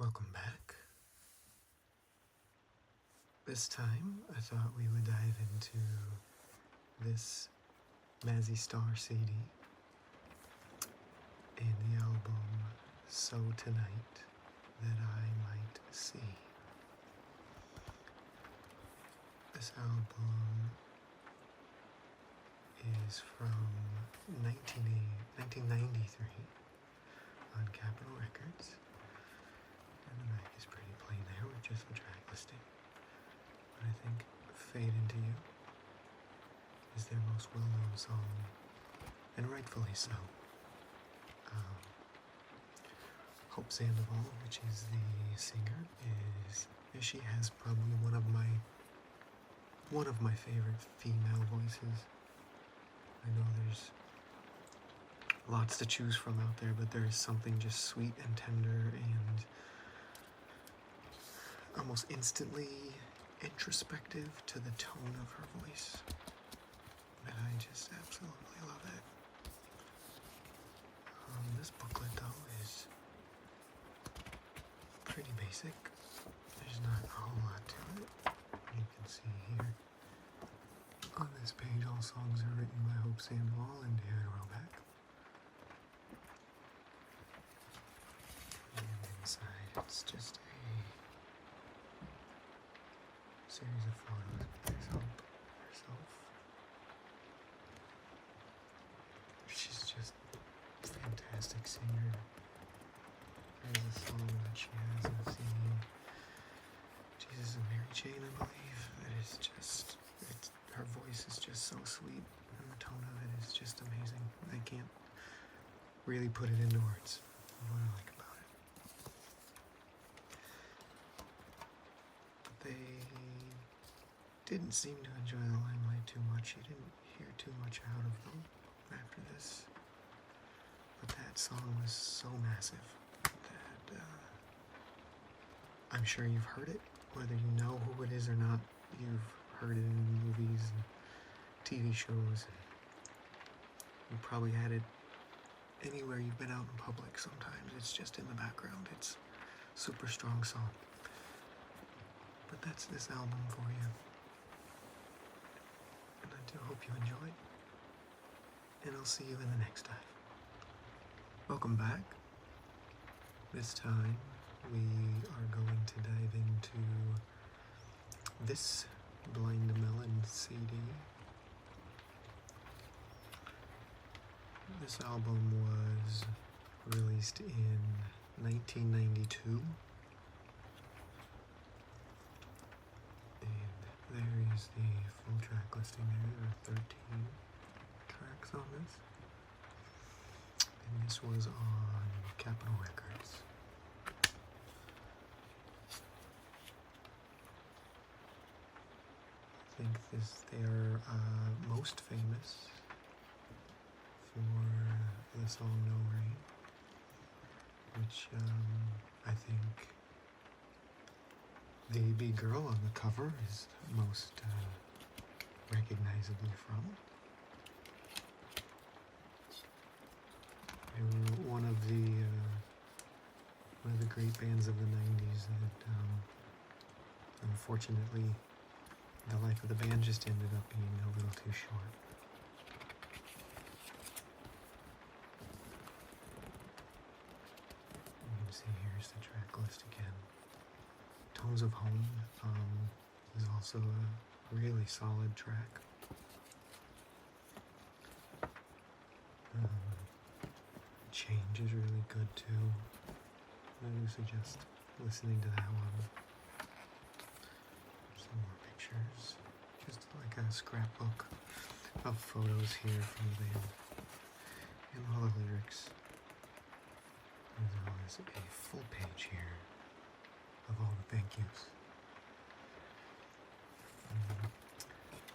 Welcome back. This time I thought we would dive into this Mazzy star Sade and the album So Tonight That I Might See. This album is from 1993 on Capitol Records. And the back is pretty plain there with just the track listing. But I think Fade Into You is their most well-known song, and rightfully so. Hope Sandoval, which is the singer, she has probably one of my favorite female voices. I know there's lots to choose from out there, but there is something just sweet and tender and almost instantly introspective to the tone of her voice. And I just absolutely love it. This booklet, though, is pretty basic. There's not a whole lot to it. You can see here on this page, all songs are written by Hope Sandoval and David Roback. And inside, it's just a series of photos. There's Hope herself. She's just a fantastic singer. There's a song that she has in the CD, Jesus and Mary Jane, I believe, that is just, her voice is just so sweet, and the tone of it is just amazing. I can't really put it into words of what I like about it. But they didn't seem to enjoy the limelight too much. You didn't hear too much out of them after this. But that song was so massive that I'm sure you've heard it, whether you know who it is or not. You've heard it in movies and TV shows, and you probably had it anywhere you've been out in public. Sometimes it's just in the background. It's a super strong song. But that's this album for you. And I do hope you enjoy it. And I'll see you in the next dive. Welcome back. This time we are going to dive into this Blind Melon CD. This album was released in 1992. And there is the full track listing there. There are 13 tracks on this. And this was on Capitol Records. I think they are most famous for the song No Rain, which I think the big girl on the cover is most recognizably from. They were one of the great bands of the 90s that unfortunately the life of the band just ended up being a little too short. You can see here's the track list again. Tones of Home is also a really solid track. Change is really good too. I do suggest listening to that one. Some more pictures. Just like a scrapbook of photos here from the band. And all the lyrics. As well as a full page here of all the thank yous. I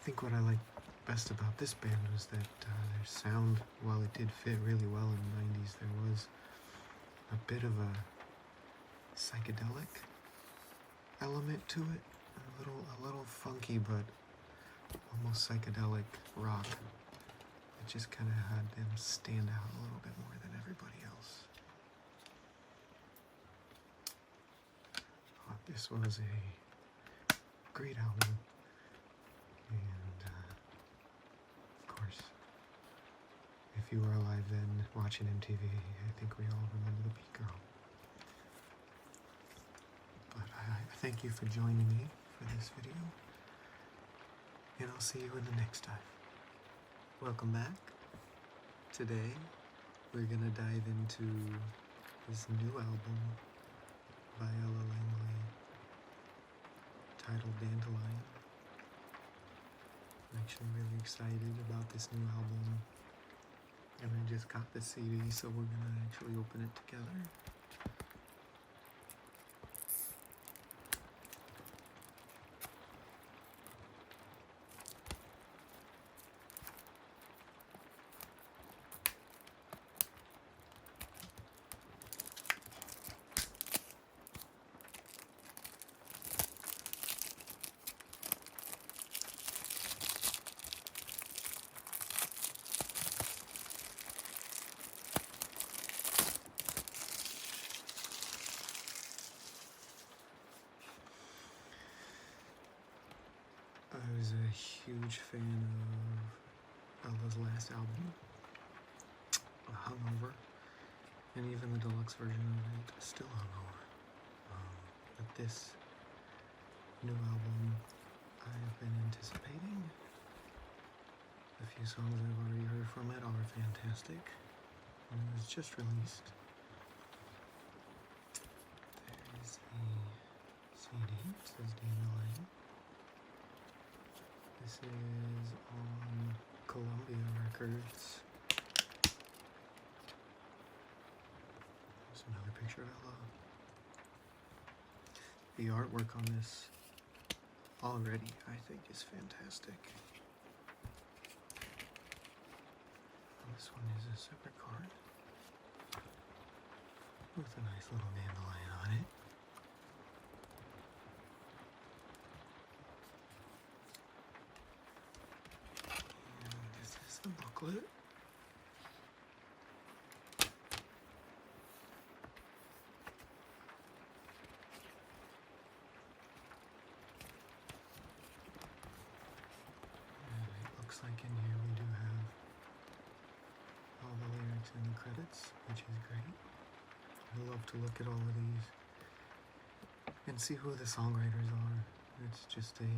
think what I like best about this band was that their sound, while it did fit really well in the 90s, there was a bit of a psychedelic element to it. A little funky, but almost psychedelic rock. It just kind of had them stand out a little bit more than everybody else. This was a great album, and of course, if you were alive then watching MTV, I think we all remember the Beat Girl. But I thank you for joining me for this video, and I'll see you in the next time. Welcome back. Today, we're gonna dive into this new album by Langley titled Dandelion. I'm actually really excited about this new album, and I just got the CD, so we're gonna actually open it together. I was a huge fan of Ella's last album, Hungover, and even the deluxe version of it, still Hungover. But this new album, I've been anticipating. The few songs I've already heard from it are fantastic, and it was just released. There's the CD, it says Dandelion. This is on Columbia Records. There's another picture of Ella. The artwork on this already, I think, is fantastic. This one is a separate card with a nice little dandelion on it. The booklet. And it looks like in here we do have all the lyrics and the credits, which is great. I love to look at all of these and see who the songwriters are. It's just a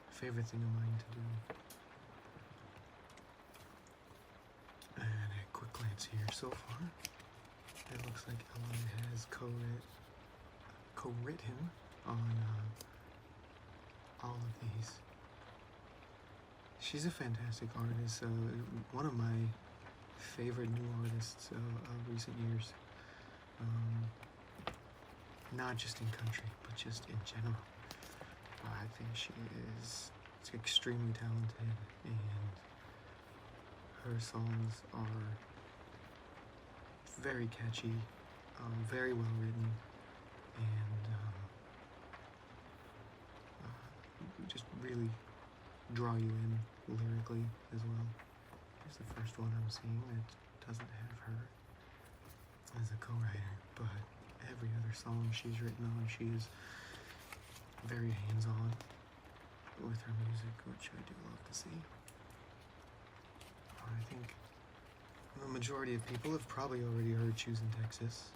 favorite thing of mine to do. And a quick glance here so far. It looks like Ella has co-written on all of these. She's a fantastic artist. One of my favorite new artists of recent years. Not just in country, but just in general. I think she is extremely talented, and her songs are very catchy, very well written, and just really draw you in lyrically as well. Here's the first one I'm seeing that doesn't have her as a co-writer, but every other song she's written on, she is very hands-on with her music, which I do love to see. I think the majority of people have probably already heard Choosing Texas,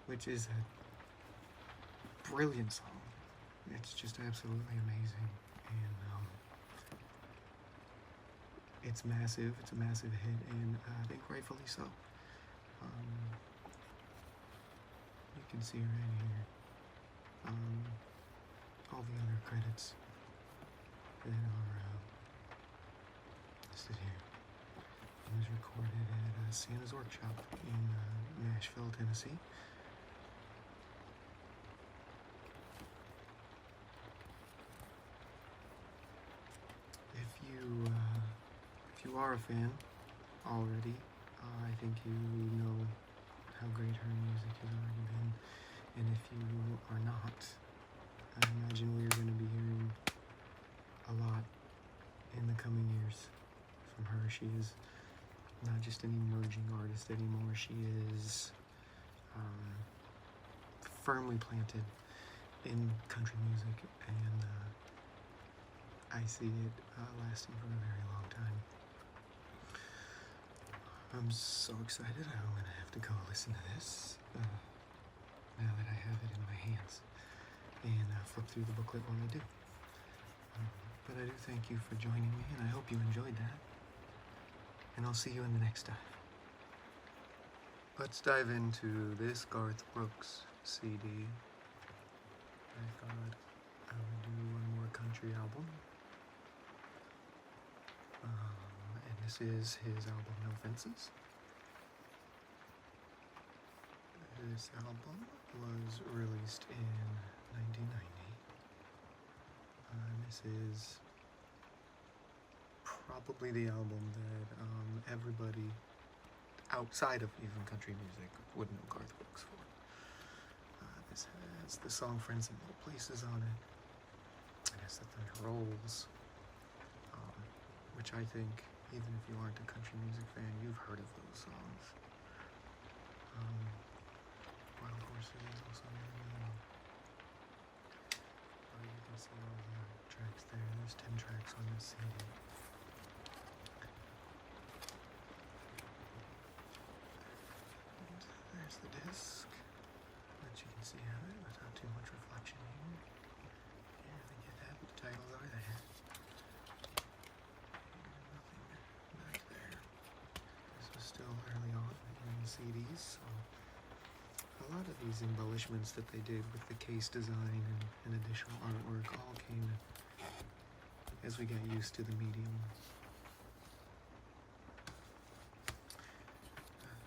which is a brilliant song. It's just absolutely amazing, and it's massive. It's a massive hit, and I think rightfully so. You can see right here all the other credits that are listed here. It was recorded at Santa's Workshop in Nashville, Tennessee. If you are a fan already, I think you know how great her music has already been. And if you are not, I imagine we are going to be hearing a lot in the coming years from her. She is not just an emerging artist anymore. She is firmly planted in country music, and I see it lasting for a very long time. I'm so excited. I'm gonna have to go listen to this now that I have it in my hands, and flip through the booklet when I do. But I do thank you for joining me, and I hope you enjoyed that. And I'll see you in the next dive. Let's dive into this Garth Brooks CD. I thought I would do one more country album. And this is his album, No Fences. This album was released in 1990. This is probably the album that everybody outside of even country music would know Garth Brooks for. This has the song Friends in Low Places on it. It has the Thunder Rolls, which I think, even if you aren't a country music fan, you've heard of those songs. Wild Horses is also really well. You can see all the tracks there. There's 10 tracks on this CD. And there's the disc, which you can see out of it without too much reflection here. Here, they get that, but the titles are there. Nothing back there. This was still early on in the CDs, so a lot of these embellishments that they did with the case design and additional artwork all came as we got used to the medium.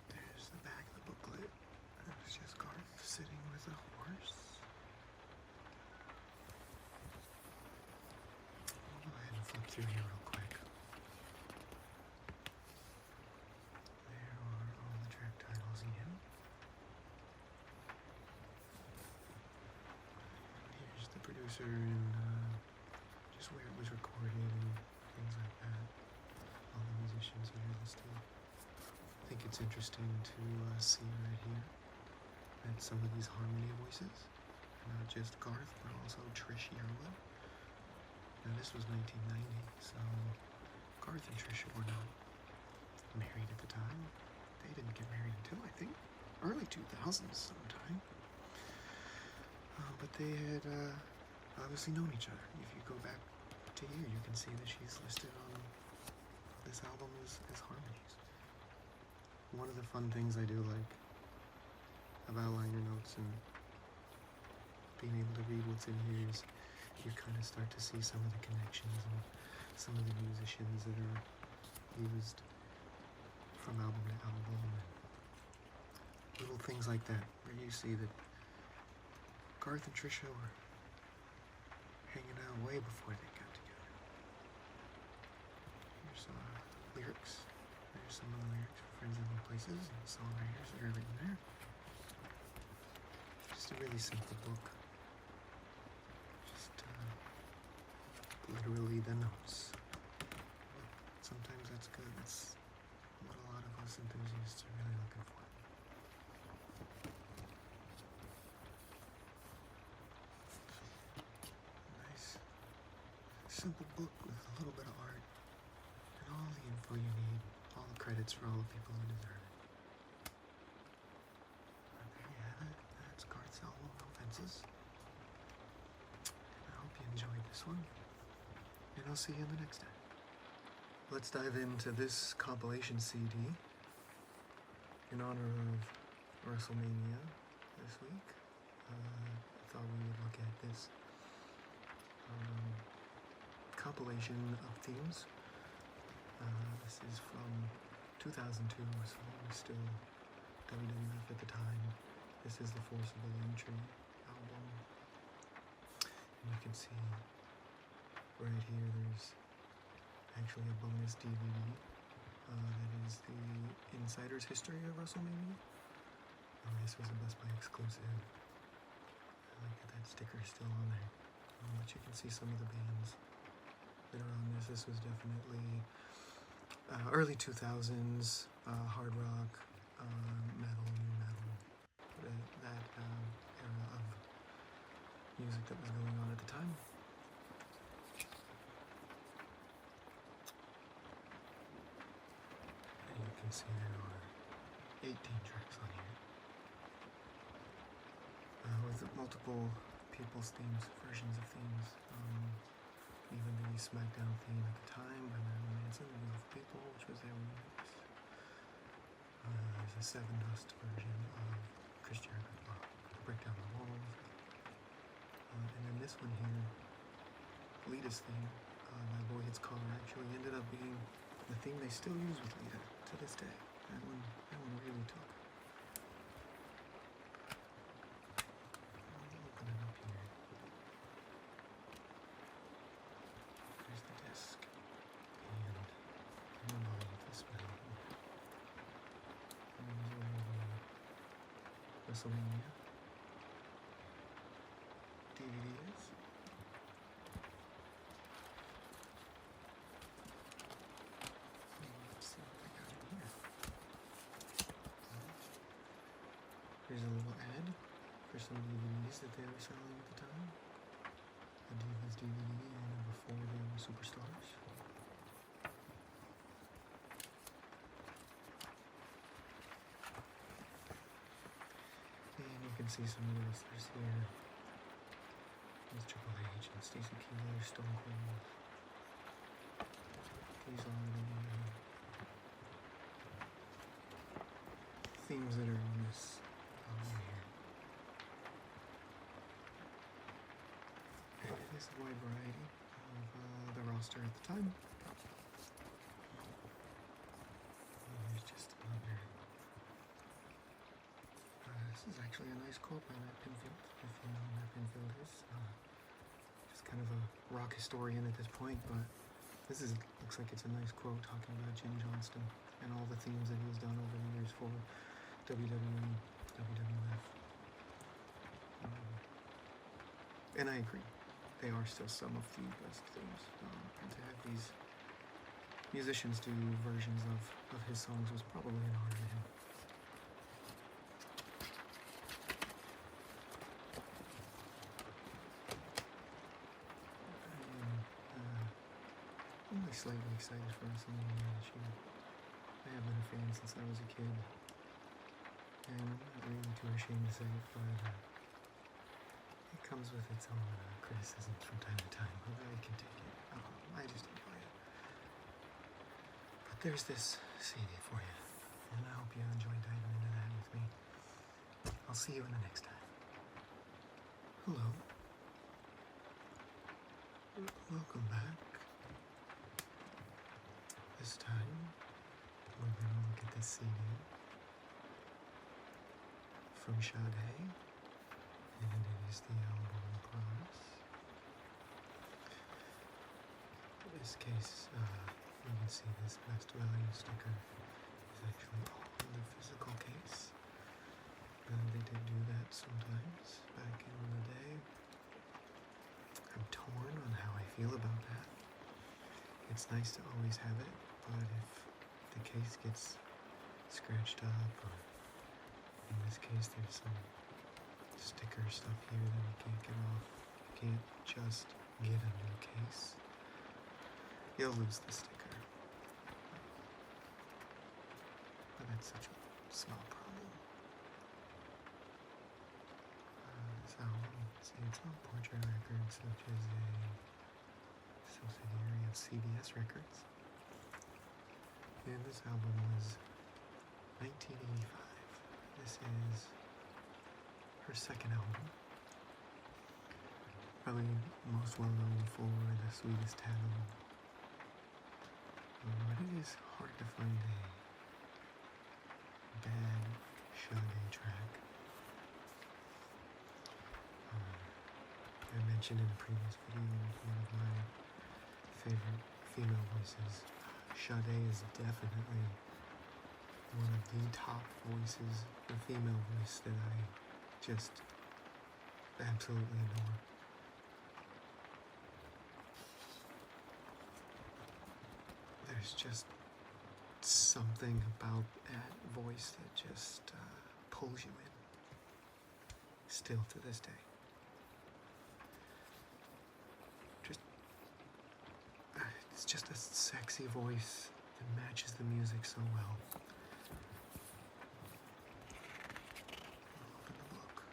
There's the back of the booklet. It's just Garth sitting with a horse. I'll go ahead and flip through here real quick. There are all the track titles again. Here's the producer and just where it was recorded and things like that. All the musicians are listed. I think it's interesting to see right here that some of these harmony voices are not just Garth, but also Trish Yearwood. Now this was 1990, so Garth and Trisha were not married at the time. They didn't get married until, I think, early 2000s sometime. But they had obviously known each other. If you go back to here, you can see that she's listed on this album as harmonies. One of the fun things I do like about liner notes and being able to read what's in here is you kind of start to see some of the connections and some of the musicians that are used from album to album, and little things like that, where you see that Garth and Trisha were hanging out way before they got together. Here's some lyrics. There's some of the lyrics for Friends in Low Places and songwriters that are written there. Just a really simple book. Just literally the notes. But sometimes that's good. That's what a lot of us enthusiasts are really looking for. Nice, simple book with a little bit of art and all the info you need, all the credits for all the people who deserve it. And there you have it. That's Garth's album, No Fences. I hope you enjoyed this one, and I'll see you in the next time. Let's dive into this compilation CD in honor of WrestleMania this week. I thought we would look at this compilation of themes. This is from 2002, so it was still WWF at the time. This is the Forceable Entry album. And you can see right here there's actually a bonus DVD that is the Insider's History of WrestleMania. This was a Best Buy exclusive. I like that sticker is still on there. But you can see some of the bands that are on this. This was definitely early 2000s hard rock, metal, new metal, that era music that was going on at the time. And you can see there are 18 tracks on here. With multiple people's themes, versions of themes. Even the SmackDown theme at the time by Marilyn Manson, The Beautiful People, which was their remix. There's a Seven Dust version of Chris Jericho, Break Down the Walls. And then this one here, Lita's theme, My Boy Hits Car, actually ended up being the theme they still use with Lita to this day. That one really took. I'll open it up here. There's the disc. And I don't know if this bell. WrestleMania DVDs. Let's see what they got in here. Here's a little ad for some DVDs that they were selling at the time. The Divas DVD and before they were superstars. And you can see some of the wrestlers here. There's Triple H and Stacey Keebler, Stone Cold. These are the themes that are in this album here. And it is a wide variety of the roster at the time. And here's just another. This is actually a nice quote by Matt Pinfield, if you know who Matt Pinfield is. Just kind of a rock historian at this point, but this looks like it's a nice quote talking about Jim Johnston and all the themes that he's done over the years for WWE, WWF. And I agree. They are still some of the best themes. And to have these musicians do versions of his songs was probably an honor to him. I'm only slightly excited for WrestleMania this year. I have been a fan since I was a kid. And I'm not really too ashamed to say it, but it comes with its own criticisms from time to time, but I can take it. I just enjoy it. But there's this CD for you, and I hope you enjoy diving into that with me. I'll see you in the next time. Hello. Welcome back. This time, we're going to look at this CD from Sade, and it is the album Promise. In this case, you can see this best value sticker is actually on the physical case. They did do that sometimes back in the day. I'm torn on how I feel about that. It's nice to always have it, but if the case gets scratched up, or in this case there's some sticker stuff here that you can't get off, you can't just get a new case, you'll lose the sticker. But that's such a small problem. This album, see, it's on Portrait Records, which is a subsidiary of CBS Records. And this album was 1985. This is her second album. Probably most well known for The Sweetest Taboo. But it is hard to find a bad Sade track. I mentioned in a previous video one of my favorite female voices. Sade is definitely one of the top voices, the female voice that I just absolutely adore. There's just something about that voice that just pulls you in, still to this day. It's just a sexy voice that matches the music so well. I'll open the book.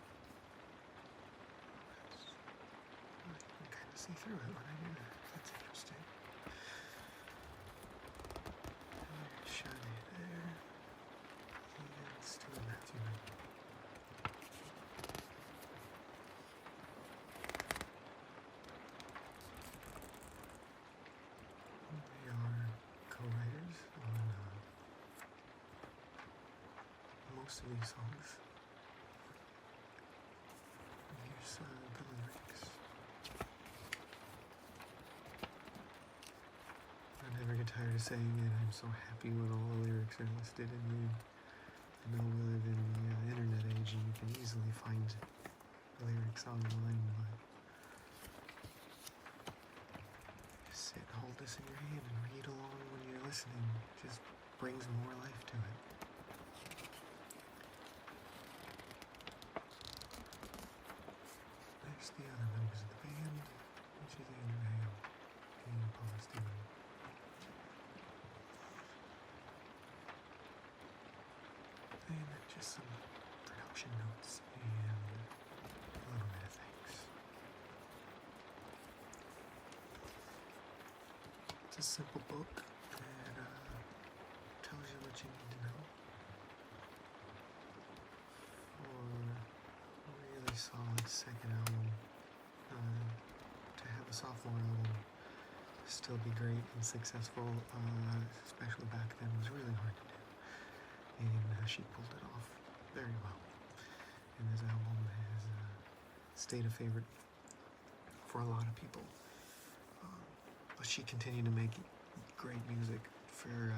I can kind of see through it when I do that. That's interesting. There's Sade there. And Stu and Matthew. They are co-writers on most of these songs. And here's the lyrics. I never get tired of saying it. I'm so happy when all the lyrics are listed in the. I know we live in the internet age and you can easily find lyrics online, but just sit and hold this in your hand and read along when you're listening. It just brings more life to it. There's the other members of the band, which is Andrew Hale and Paula Stewart. And then just some production notes and a little bit of thanks. It's a simple book that tells you what you need to know for a really solid second album. To have a sophomore album still be great and successful, especially back then, was really hard to do. And she pulled it off very well. And this album has stayed a favorite for a lot of people. But she continued to make great music for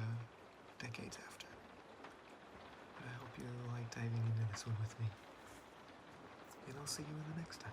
decades after. And I hope you like diving into this one with me. And I'll see you in the next time.